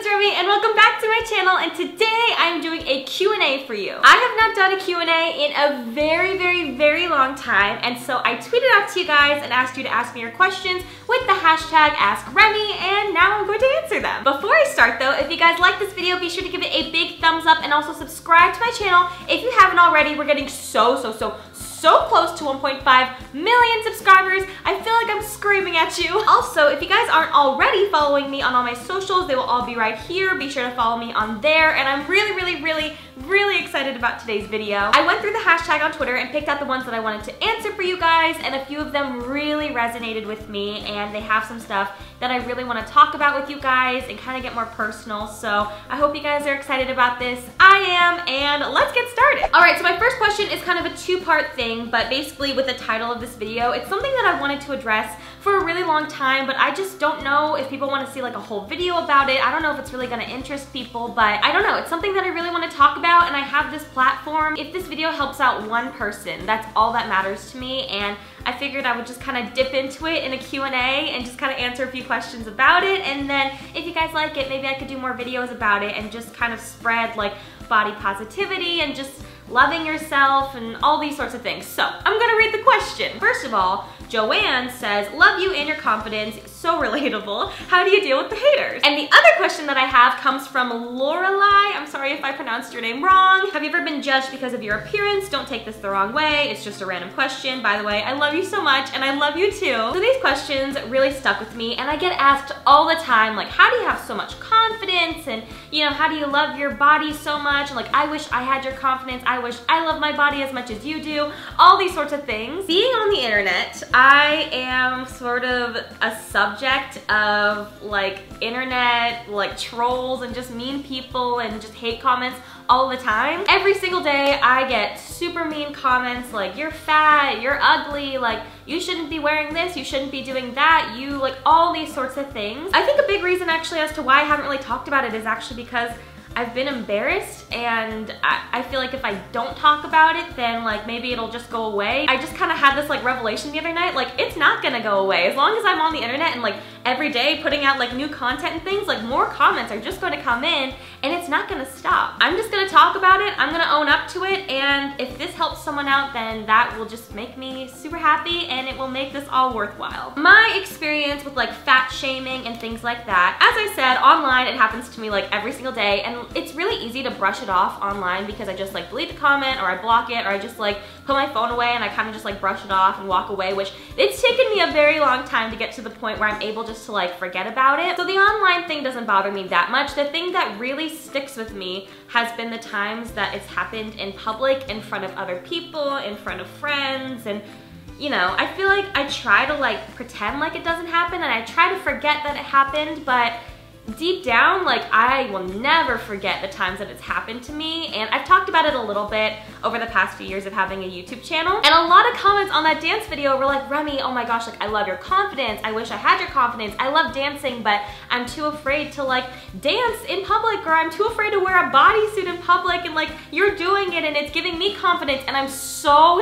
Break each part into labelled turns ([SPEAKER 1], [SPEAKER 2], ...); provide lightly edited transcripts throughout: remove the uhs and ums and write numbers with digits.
[SPEAKER 1] Remy and welcome back to my channel, and today I'm doing a Q&A for you. I have not done a Q&A in a very long time, and so I tweeted out to you guys and asked you to ask me your questions with the hashtag AskRemy, and now I'm going to answer them. Before I start though, if you guys like this video, be sure to give it a big thumbs up and also subscribe to my channel if you haven't already. We're getting so close to 1.5 million subscribers. I feel like I'm screaming at you. Also, if you guys aren't already following me on all my socials, they will all be right here. Be sure to follow me on there, and I'm really excited about today's video. I went through the hashtag on Twitter and picked out the ones that I wanted to answer for you guys, and a few of them really resonated with me, and they have some stuff that I really want to talk about with you guys and kind of get more personal. So I hope you guys are excited about this. I am, and let's get started. All right, so my first question is kind of a two-part thing, but basically with the title of this video, it's something that I wanted to address for a really long time, but I just don't know if people want to see like a whole video about it. I don't know if it's really going to interest people, but I don't know. It's something that I really want to talk about, and I have this platform. If this video helps out one person, that's all that matters to me, and I figured I would just kind of dip into it in a Q&A and just kind of answer a few questions about it, and then if you guys like it, maybe I could do more videos about it and just kind of spread like body positivity and just loving yourself and all these sorts of things. So I'm gonna read the question. First of all, Joanne says, love you and your confidence, so relatable. How do you deal with the haters? And the other question that I have comes from Lorelai. I'm sorry if I pronounced your name wrong. Have you ever been judged because of your appearance? Don't take this the wrong way. It's just a random question. By the way, I love you so much and I love you too. So these questions really stuck with me, and I get asked all the time, like, how do you have so much confidence? And you know, how do you love your body so much? Like, I wish I had your confidence. I wish I love my body as much as you do. All these sorts of things. Being on the internet, I am sort of a subject of like internet like trolls and just mean people and just hate comments all the time. Every single day I get super mean comments like, you're fat, you're ugly, like you shouldn't be wearing this, you shouldn't be doing that, you like all these sorts of things. I think a big reason actually as to why I haven't really talked about it is actually because I've been embarrassed, and I feel like if I don't talk about it, then like maybe it'll just go away. I just kind of had this like revelation the other night, like it's not gonna go away. As long as I'm on the internet and like every day putting out like new content and things, like more comments are just gonna come in and it's not gonna stop. I'm just gonna talk about it, I'm gonna own up to it, and if this helps someone out, then that will just make me super happy and it will make this all worthwhile. My experience with like fat shaming and things like that, as I said, online it happens to me like every single day, and it's really easy to brush it off online because I just like delete the comment or I block it or I just like put my phone away and I kind of just like brush it off and walk away, which it's taken me a very long time to get to the point where I'm able just to like forget about it. So the online thing doesn't bother me that much. The thing that really sticks with me has been the times that it's happened in public, in front of other people, in front of friends, and you know, I feel like I try to like pretend like it doesn't happen and I try to forget that it happened, but deep down, like I will never forget the times that it's happened to me, and I've talked about it a little bit over the past few years of having a YouTube channel, and a lot of comments on that dance video were like, Remy, oh my gosh, like I love your confidence, I wish I had your confidence, I love dancing, but I'm too afraid to like dance in public, or I'm too afraid to wear a bodysuit in public, and like you're doing it and it's giving me confidence, and I'm so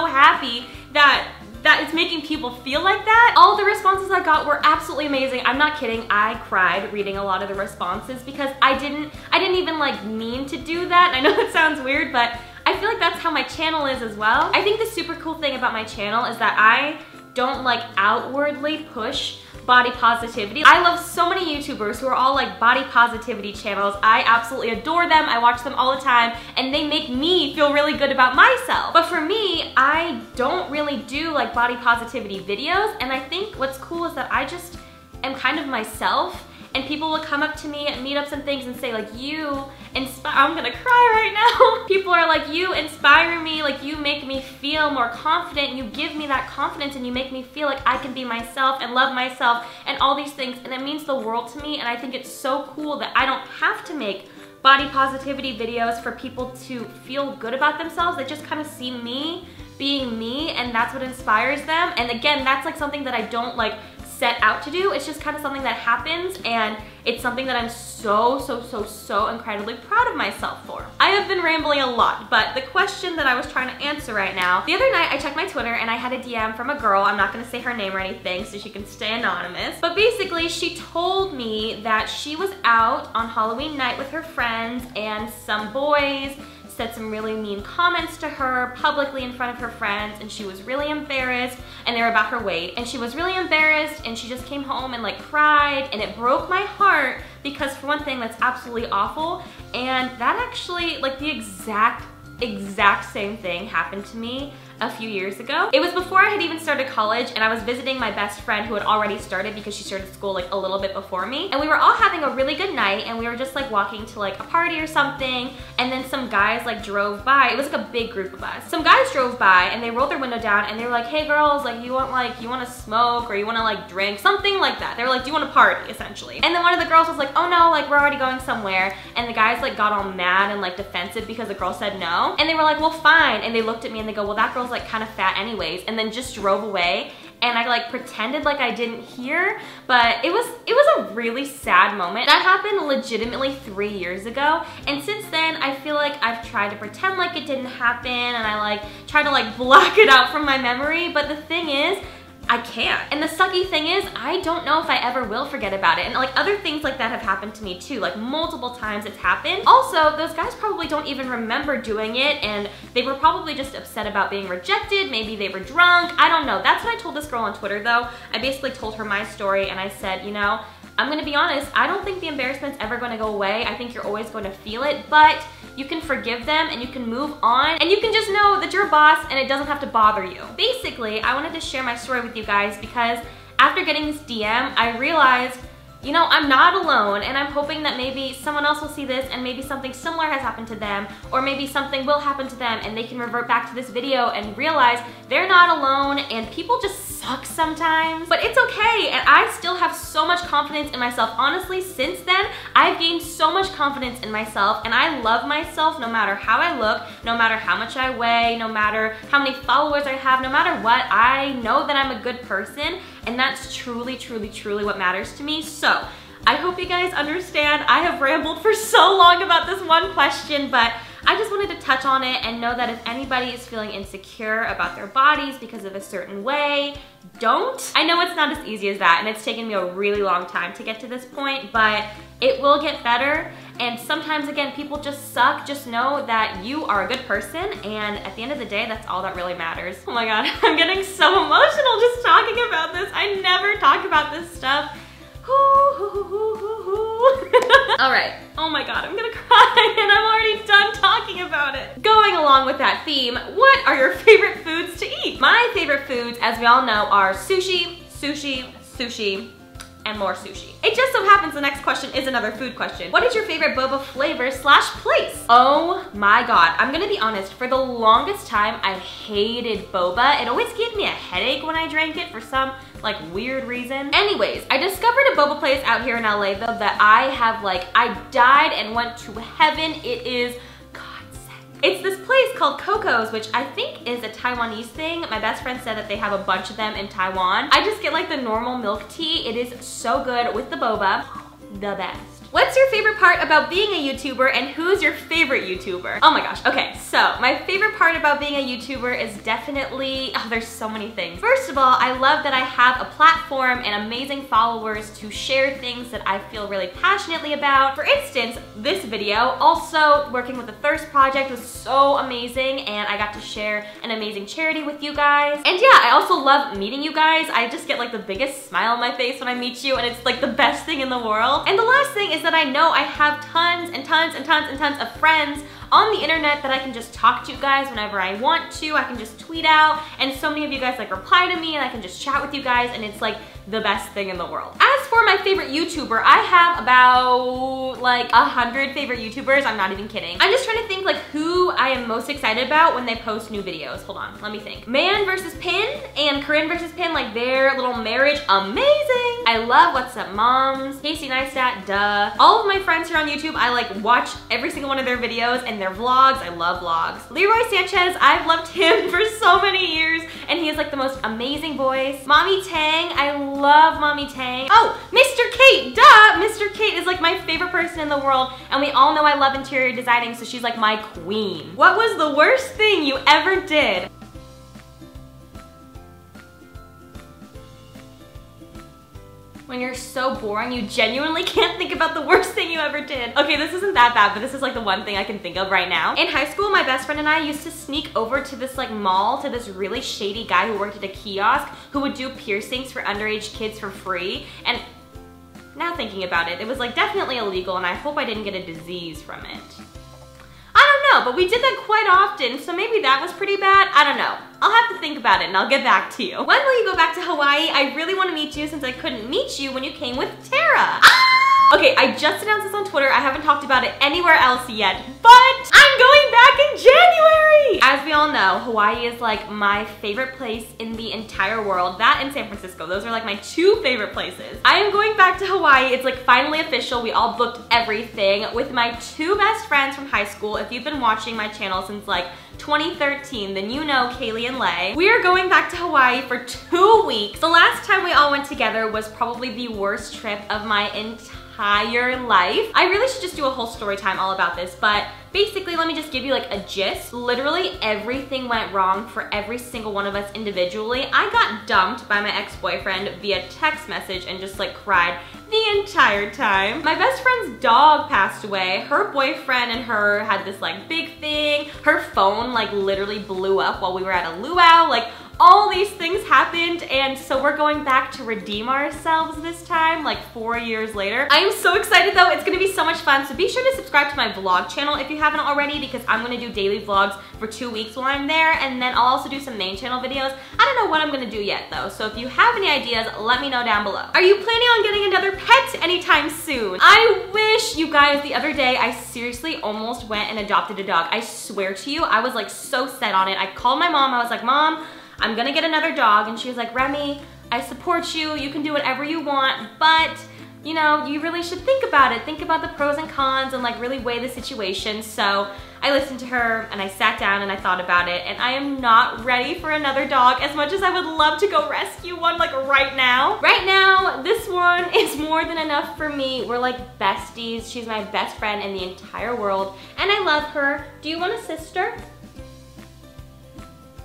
[SPEAKER 1] happy that it's making people feel like that. All the responses I got were absolutely amazing. I'm not kidding, I cried reading a lot of the responses because I didn't even like mean to do that. I know it sounds weird, but I feel like that's how my channel is as well. I think the super cool thing about my channel is that I don't like outwardly push body positivity. I love so many YouTubers who are all like body positivity channels. I absolutely adore them. I watch them all the time and they make me feel really good about myself. But for me, I don't really do like body positivity videos, and I think what's cool is that I just am kind of myself, and people will come up to me at meetups and things and say like, you inspire, I'm gonna cry right now. People are like, you inspire me, like you make me feel more confident, you give me that confidence and you make me feel like I can be myself and love myself and all these things, and it means the world to me, and I think it's so cool that I don't have to make body positivity videos for people to feel good about themselves. They just kind of see me being me, and that's what inspires them. And again, that's like something that I don't like set out to do. It's just kind of something that happens, and it's something that I'm so incredibly proud of myself for. I have been rambling a lot, but the question that I was trying to answer right now, the other night I checked my Twitter and I had a DM from a girl. I'm not gonna say her name or anything so she can stay anonymous, but basically she told me that she was out on Halloween night with her friends and some boys said some really mean comments to her publicly in front of her friends, and she was really embarrassed, and they were about her weight, and she was really embarrassed, and she just came home and like cried, and it broke my heart because for one thing, that's absolutely awful, and that actually, like the exact same thing happened to me a few years ago. It was before I had even started college, and I was visiting my best friend who had already started because she started school like a little bit before me, and we were all having a really good night, and we were just like walking to like a party or something, and then some guys like drove by. It was like a big group of us. Some guys drove by and they rolled their window down and they were like, hey girls, like you want to smoke or you want to like drink, something like that. They were like, do you want to party, essentially? And then one of the girls was like, oh no, like we're already going somewhere, and the guys like got all mad and like defensive because the girl said no, and they were like, well fine, and they looked at me and they go, well that girl's like kind of fat anyways, and then just drove away. And I like pretended like I didn't hear, but it was a really sad moment. That happened legitimately 3 years ago, and since then I feel like I've tried to pretend like it didn't happen, and I like try to like block it out from my memory, but the thing is, I can't. And the sucky thing is, I don't know if I ever will forget about it. And like other things like that have happened to me too, like multiple times it's happened. Also, those guys probably don't even remember doing it, and they were probably just upset about being rejected. Maybe they were drunk, I don't know. That's what I told this girl on Twitter though. I basically told her my story and I said, you know, I'm gonna be honest, I don't think the embarrassment's ever gonna go away. I think you're always going to feel it, but you can forgive them and you can move on, and you can just know that you're a boss and it doesn't have to bother you. Basically, I wanted to share my story with you guys because after getting this DM, I realized, you know, I'm not alone, and I'm hoping that maybe someone else will see this and maybe something similar has happened to them, or maybe something will happen to them and they can revert back to this video and realize they're not alone and people just suck sometimes. But it's okay, and I still have so much confidence in myself. Honestly, since then, I've gained so much confidence in myself, and I love myself no matter how I look, no matter how much I weigh, no matter how many followers I have, no matter what. I know that I'm a good person, and that's truly what matters to me. So I hope you guys understand. I have rambled for so long about this one question, but I just wanted to touch on it and know that if anybody is feeling insecure about their bodies because of a certain way, don't. I know it's not as easy as that, and it's taken me a really long time to get to this point, but it will get better. And sometimes, again, people just suck. Just know that you are a good person, and at the end of the day, that's all that really matters. Oh my God, I'm getting so emotional just talking about this. I never talk about this stuff. All right, oh my God, I'm gonna cry and I'm already done talking about it. Going along with that theme, what are your favorite foods to eat? My favorite foods, as we all know, are sushi, and more sushi. It just so happens the next question is another food question. What is your favorite boba flavor / place? Oh my God, I'm gonna be honest, for the longest time, I hated boba. It always gave me a headache when I drank it for some like weird reason. Anyways, I discovered a boba place out here in LA though that I have like, I died and went to heaven. It is It's this place called Coco's, which I think is a Taiwanese thing. My best friend said that they have a bunch of them in Taiwan. I just get like the normal milk tea. It is so good with the boba, the best. What's your favorite part about being a YouTuber, and who's your favorite YouTuber? Oh my gosh, okay, so my favorite part about being a YouTuber is definitely, oh, there's so many things. First of all, I love that I have a platform and amazing followers to share things that I feel really passionately about. For instance, this video, also working with the Thirst Project was so amazing, and I got to share an amazing charity with you guys. And yeah, I also love meeting you guys. I just get like the biggest smile on my face when I meet you, and it's like the best thing in the world. And the last thing is that I know I have tons of friends on the internet that I can just talk to you guys whenever I want to. I can just tweet out, and so many of you guys like reply to me, and I can just chat with you guys, and it's like the best thing in the world. As for my favorite YouTuber, I have about like 100 favorite YouTubers. I'm not even kidding. I'm just trying to think like who I am most excited about when they post new videos. Hold on, let me think. Man vs. Pin and Corinne vs. Pin, like their little marriage, amazing. I love What's Up Moms, Casey Neistat, duh. All of my friends here on YouTube, I like watch every single one of their videos and their vlogs. I love vlogs. Leroy Sanchez, I've loved him for so many years, and he has like the most amazing voice. Mommy Tang, I love Mommy Tang. Oh, Mr. Kate, duh! Mr. Kate is like my favorite person in the world, and we all know I love interior designing, so she's like my queen. What was the worst thing you ever did? When you're so boring, you genuinely can't think about the worst thing you ever did. Okay, this isn't that bad, but this is like the one thing I can think of right now. In high school, my best friend and I used to sneak over to this like mall to this really shady guy who worked at a kiosk who would do piercings for underage kids for free. And now thinking about it, it was like definitely illegal, and I hope I didn't get a disease from it. I don't know, but we did that quite often, so maybe that was pretty bad. I don't know. I'll have to think about it and I'll get back to you. When will you go back to Hawaii? I really want to meet you since I couldn't meet you when you came with Tara. Ah! Okay, I just announced this on Twitter. I haven't talked about it anywhere else yet, but I'm going back in January! As we all know, Hawaii is like my favorite place in the entire world. That and San Francisco, those are like my two favorite places. I am going back to Hawaii. It's like finally official. We all booked everything with my two best friends from high school. If you've been watching my channel since like 2013, then you know Kaylee and Lay. We are going back to Hawaii for 2 weeks. The last time we all went together was probably the worst trip of my entire life. I really should just do a whole story time all about this, but basically, let me just give you like a gist. Literally everything went wrong for every single one of us individually. I got dumped by my ex-boyfriend via text message and just like cried the entire time. My best friend's dog passed away. Her boyfriend and her had this like big thing. Her phone like literally blew up while we were at a luau. Like all these things happened, and so we're going back to redeem ourselves this time, like 4 years later. I am so excited though. It's gonna be so much fun. So be sure to subscribe to my vlog channel if you haven't already, because I'm gonna do daily vlogs for 2 weeks while I'm there, and then I'll also do some main channel videos. I don't know what I'm gonna do yet though, so if you have any ideas, let me know down below. Are you planning on getting another pet anytime soon? I wish, you guys, the other day I seriously almost went and adopted a dog. I swear to you, I was like so set on it. I called my mom, I was like, Mom, I'm gonna get another dog, and she was like, Remy, I support you, you can do whatever you want, but you know, you really should think about it. Think about the pros and cons and like really weigh the situation. So I listened to her and I sat down and I thought about it, and I am not ready for another dog as much as I would love to go rescue one like right now. Right now, this one is more than enough for me. We're like besties. She's my best friend in the entire world and I love her. Do you want a sister?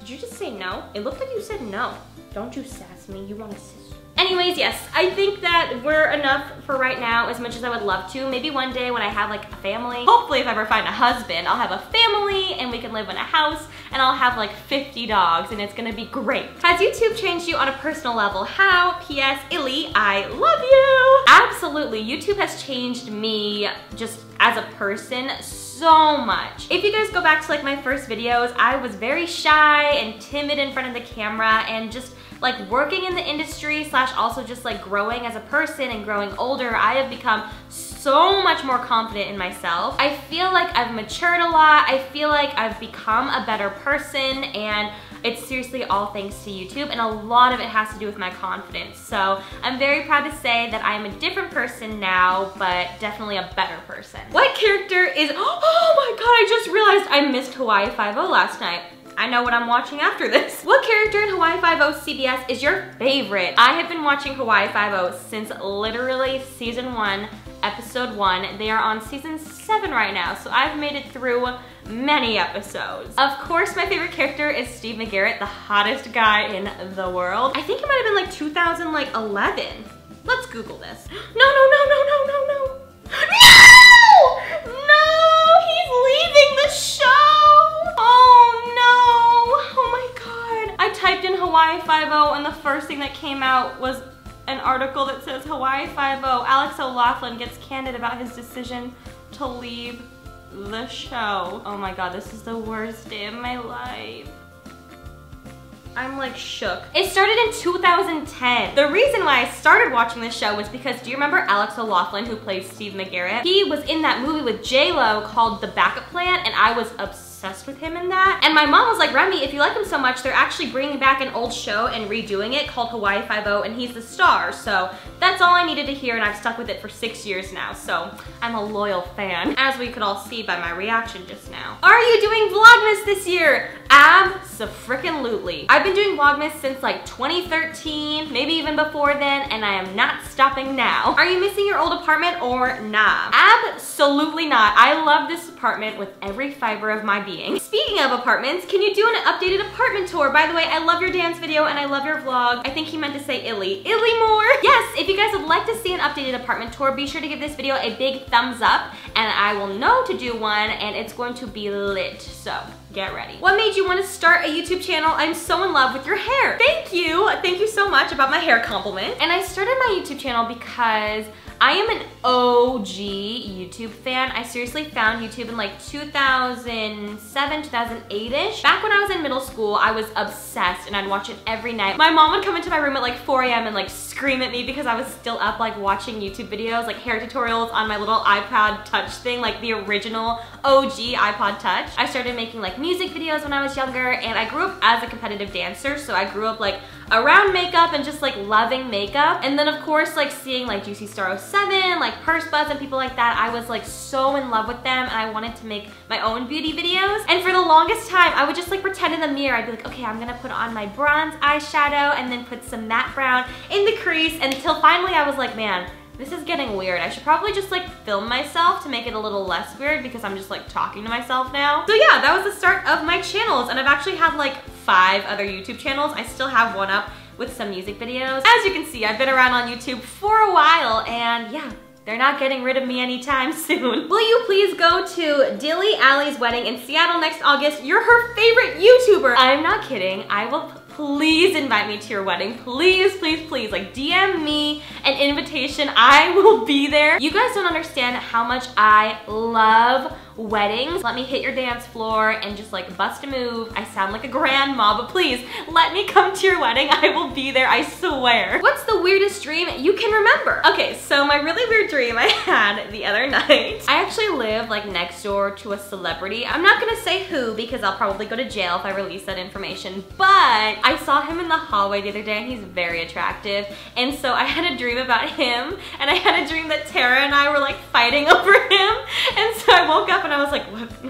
[SPEAKER 1] Did you just say no? It looked like you said no. Don't you sass me, you want a sister. Anyways, yes, I think that we're enough for right now, as much as I would love to. Maybe one day when I have like a family, hopefully if I ever find a husband, I'll have a family and we can live in a house and I'll have like 50 dogs and it's gonna be great. Has YouTube changed you on a personal level? How? P.S. Illy, I love you! Absolutely, YouTube has changed me just as a person so much. If you guys go back to like my first videos, I was very shy and timid in front of the camera, and just like working in the industry slash also just like growing as a person and growing older, I have become so much more confident in myself. I feel like I've matured a lot. I feel like I've become a better person, and it's seriously all thanks to YouTube, and a lot of it has to do with my confidence. So I'm very proud to say that I am a different person now, but definitely a better person. What character is, oh my god, I just realized I missed Hawaii FiveO last night. I know what I'm watching after this. What character in Hawaii FiveO CBS is your favorite? I have been watching Hawaii FiveO since literally season 1, episode 1. They are on season 7 right now, so I've made it through many episodes. Of course, my favorite character is Steve McGarrett, the hottest guy in the world. I think it might have been like 2011. Let's Google this. No! He's leaving the show! Oh my god. I typed in Hawaii FiveO and the first thing that came out was an article that says Hawaii FiveO, Alex O'Loughlin gets candid about his decision to leave the show. Oh my god, this is the worst day of my life. I'm like shook. It started in 2010. The reason why I started watching this show was because, do you remember Alex O'Loughlin, who plays Steve McGarrett? He was in that movie with J-Lo called The Backup Plan, and I was obsessed obsessed with him in that. And my mom was like, Remi, if you like him so much, they're actually bringing back an old show and redoing it called Hawaii FiveO, and he's the star. So that's all I needed to hear, and I've stuck with it for 6 years now. So I'm a loyal fan, as we could all see by my reaction just now. Are you doing Vlogmas this year? Abso-frickin-lutely. I've been doing Vlogmas since like 2013, maybe even before then, and I am not stopping now. Are you missing your old apartment or nah? Absolutely not. I love this apartment with every fiber of my being. Speaking of apartments, can you do an updated apartment tour? By the way, I love your dance video and I love your vlog. I think he meant to say illy more. Yes, if you guys would like to see an updated apartment tour, be sure to give this video a big thumbs up and I will know to do one, and it's going to be lit, so get ready. What made you want to start a YouTube channel? I'm so in love with your hair. Thank you. Thank you so much about my hair compliment. And I started my YouTube channel because I am an OG YouTube fan. I seriously found YouTube in like 2007, 2008-ish. Back when I was in middle school, I was obsessed and I'd watch it every night. My mom would come into my room at like 4 a.m. and like scream at me because I was still up like watching YouTube videos, like hair tutorials on my little iPod Touch thing, like the original OG iPod Touch. I started making like music videos when I was younger, and I grew up as a competitive dancer, so I grew up like around makeup and just like loving makeup. And then of course like seeing like Juicy Star 07, like Purse Buzz and people like that, I was like so in love with them and I wanted to make my own beauty videos. And for the longest time, I would just like pretend in the mirror, I'd be like, okay, I'm gonna put on my bronze eyeshadow and then put some matte brown in the crease, until finally I was like, man, this is getting weird. I should probably just like film myself to make it a little less weird because I'm just like talking to myself now. So yeah, that was the start of my channels, and I've actually had like 5 other YouTube channels. I still have one up with some music videos. As you can see, I've been around on YouTube for a while, and yeah, they're not getting rid of me anytime soon. Will you please go to Dilly Allie's wedding in Seattle next August? You're her favorite YouTuber. I'm not kidding. I will please invite me to your wedding. Please, please, please. Like DM me an invitation. I will be there. You guys don't understand how much I love weddings. Let me hit your dance floor and just like bust a move. I sound like a grandma, but please let me come to your wedding. I will be there, I swear. What's the weirdest dream you can remember? Okay, so my really weird dream I had the other night. I actually live like next door to a celebrity. I'm not gonna say who because I'll probably go to jail if I release that information, but I saw him in the hallway the other day and he's very attractive. And so I had a dream about him, and I had a dream that Tara and I were like fighting over him. And so I woke up and I was like,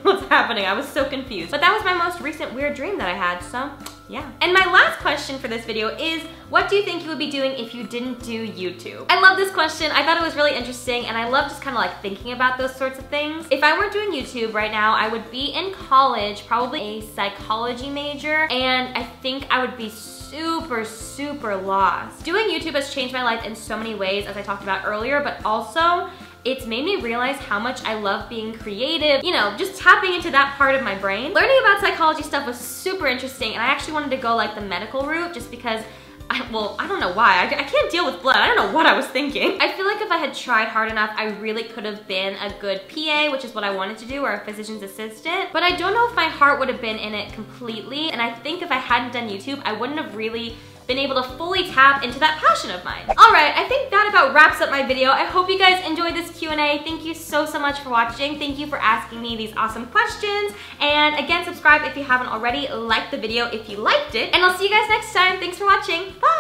[SPEAKER 1] what's happening? I was so confused. But that was my most recent weird dream that I had, so yeah. And my last question for this video is, what do you think you would be doing if you didn't do YouTube? I love this question. I thought it was really interesting, and I love just kind of like thinking about those sorts of things. If I weren't doing YouTube right now, I would be in college, probably a psychology major, and I think I would be super lost. Doing YouTube has changed my life in so many ways, as I talked about earlier, but also it's made me realize how much I love being creative, you know, just tapping into that part of my brain. Learning about psychology stuff was super interesting, and I actually wanted to go like the medical route just because I don't know why. I can't deal with blood. I don't know what I was thinking. I feel like if I had tried hard enough, I really could have been a good PA, which is what I wanted to do, or a physician's assistant. But I don't know if my heart would have been in it completely, and I think if I hadn't done YouTube, I wouldn't have really been able to fully tap into that passion of mine. All right, I think that about wraps up my video. I hope you guys enjoyed this Q&A. Thank you so much for watching. Thank you for asking me these awesome questions. And again, subscribe if you haven't already. Like the video if you liked it. And I'll see you guys next time. Thanks for watching. Bye.